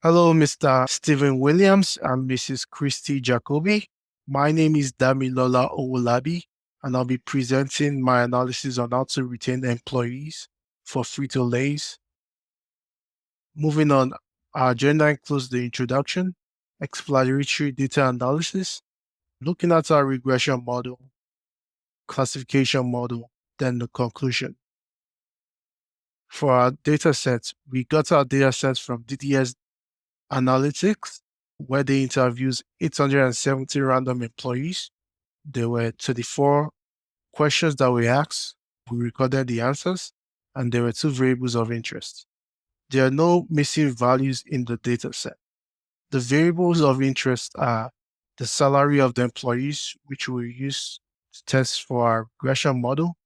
Hello, Mr. Stephen Williams and Mrs. Christy Jacobi. My name is Damilola Owolabi, and I'll be presenting my analysis on how to retain employees for Frito Lays. Moving on, our agenda includes the introduction, exploratory data analysis, looking at our regression model, classification model, then the conclusion. For our data sets, we got our data sets from DDS Analytics, where they interviews 870 random employees. There were 24 questions that we asked. We recorded the answers, and there were two variables of interest. There are no missing values in the data set. The variables of interest are the salary of the employees, which we use to test for our regression model,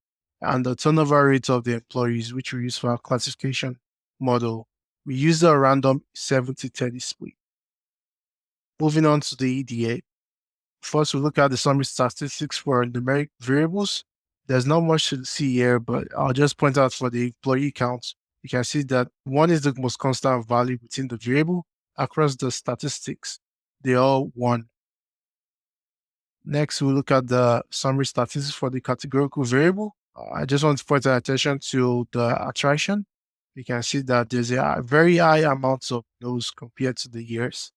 and the turnover rate of the employees, which we use for our classification model. We use a random 70-30 split. Moving on to the EDA. First, we look at the summary statistics for numeric variables. There's not much to see here, but I'll just point out for the employee count, you can see that 1 is the most constant value within the variable. Across the statistics, they all 1. Next, we look at the summary statistics for the categorical variable. I just want to point attention to the attraction. You can see that there's a very high amount of those compared to the years.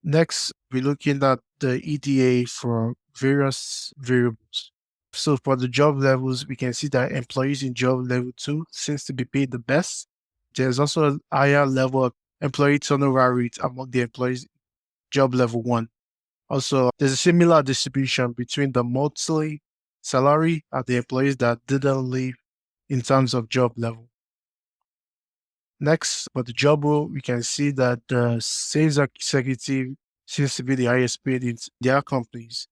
Next, we're looking at the EDA for various variables. So for the job levels, we can see that employees in job level 2 seems to be paid the best. There's also a higher level of employee turnover rate among the employees job level 1. Also, there's a similar distribution between the monthly salary and the employees that didn't leave in terms of job level. Next, for the job role, we can see that the sales executive seems to be the highest paid in their companies.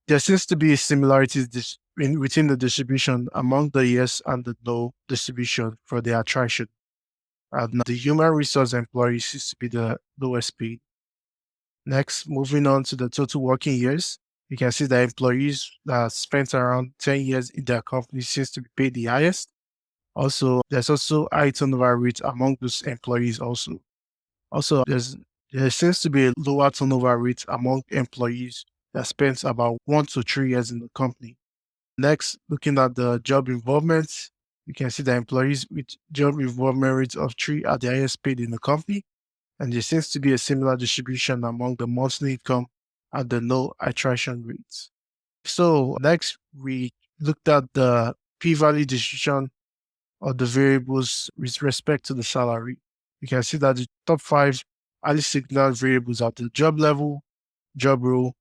There seems to be similarities within the distribution among the yes and the no distribution for the attraction. And the human resource employees seems to be the lowest paid. Next, moving on to the total working years, you can see that employees that spent around 10 years in their company seems to be paid the highest. Also, there's also high turnover rate among those employees also. Also, there seems to be a lower turnover rate among employees that spent about 1 to 3 years in the company. Next, looking at the job involvement, you can see that employees with job involvement rates of 3 are the highest paid in the company, and there seems to be a similar distribution among the monthly income and the no attrition rates. So next, we looked at the p-value distribution of the variables with respect to the salary. You can see that the top 5 highly signaled variables are the job level, job role,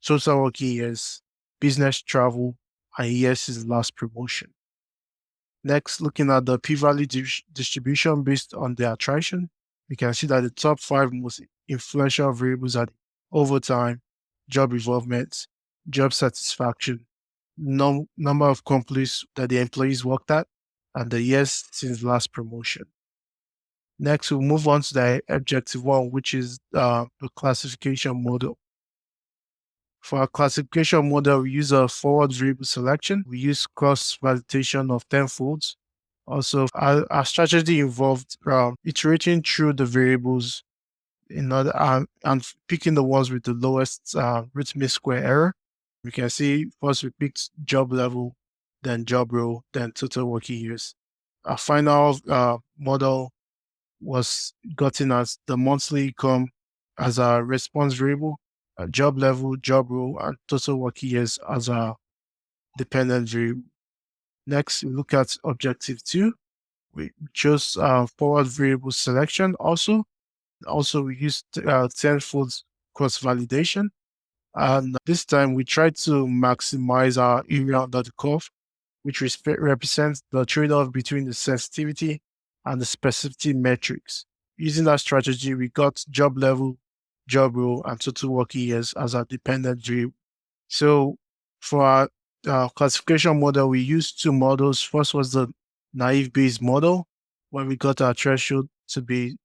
total working years, business travel, and years since last promotion. Next, looking at the p-value distribution based on the attraction, you can see that the top 5 most influential variables are overtime, job involvement, job satisfaction, number of companies that the employees worked at, and the years since last promotion. Next, we'll move on to the objective 1, which is the classification model. For our classification model, we use a forward variable selection. We use cross-validation of 10 folds. Also, our strategy involved iterating through the variables in order and picking the ones with the lowest root mean square error. We can see first we picked job level, then job role, then total working years. Our final model was gotten as the monthly income as a response variable, a job level, job role, and total working years as a dependent variable. Next, we look at objective 2. We chose forward variable selection also. Also, we used 10-fold cross-validation. And this time, we tried to maximize our area under the curve, which represents the trade-off between the sensitivity and the specificity metrics. Using that strategy, we got job level, job role, and total working years as our dependent variable. So for our classification model, we used 2 models. First was the naive Bayes model, where we got our threshold to be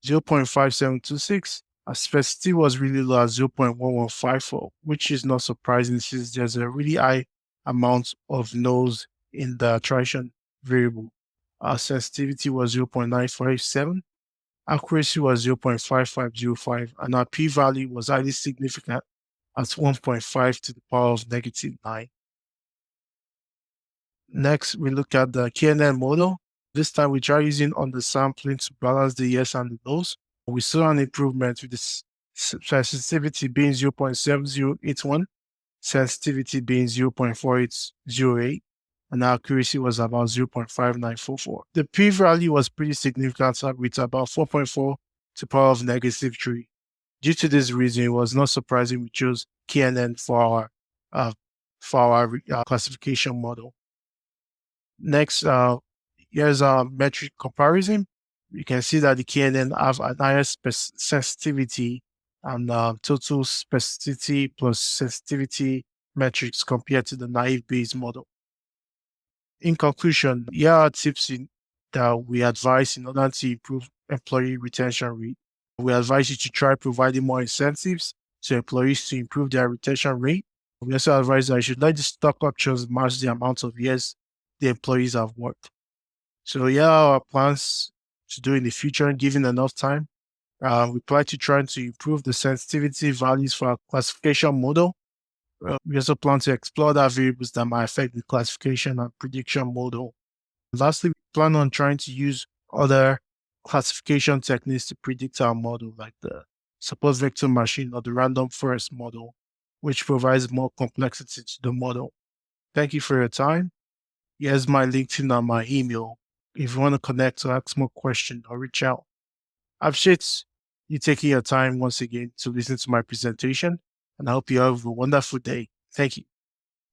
0.5726. Our specificity was really low at 0.1154, which is not surprising since there's a really high amount of no's in the attraction variable. Our sensitivity was 0.957, Accuracy was 0.5505, and our p-value was highly significant at 1.5 to the power of negative 9. Next, we look at the KNN model. This time we try using undersampling to balance the yes and the no's. We saw an improvement with the sensitivity being 0.7081, sensitivity being 0.4808, and accuracy was about 0.5944. The p-value was pretty significant with about 4.4 to the power of negative 3. Due to this reason, it was not surprising we chose KNN for our classification model. Next, here's our metric comparison. You can see that the KNN have an higher sensitivity and total specificity plus sensitivity metrics compared to the naive Bayes model. In conclusion, here are tips that we advise in order to improve employee retention rate. We advise you to try providing more incentives to employees to improve their retention rate. We also advise that you should let the stock options match the amount of years the employees have worked. So here are our plans to do in the future, given enough time. We plan to try to improve the sensitivity values for our classification model. We also plan to explore other variables that might affect the classification and prediction model. Lastly, we plan on trying to use other classification techniques to predict our model, like the support vector machine or the random forest model, which provides more complexity to the model. Thank you for your time. Here's my LinkedIn and my email if you want to connect or ask more questions or reach out. I appreciate you taking your time once again to listen to my presentation, and I hope you have a wonderful day. Thank you.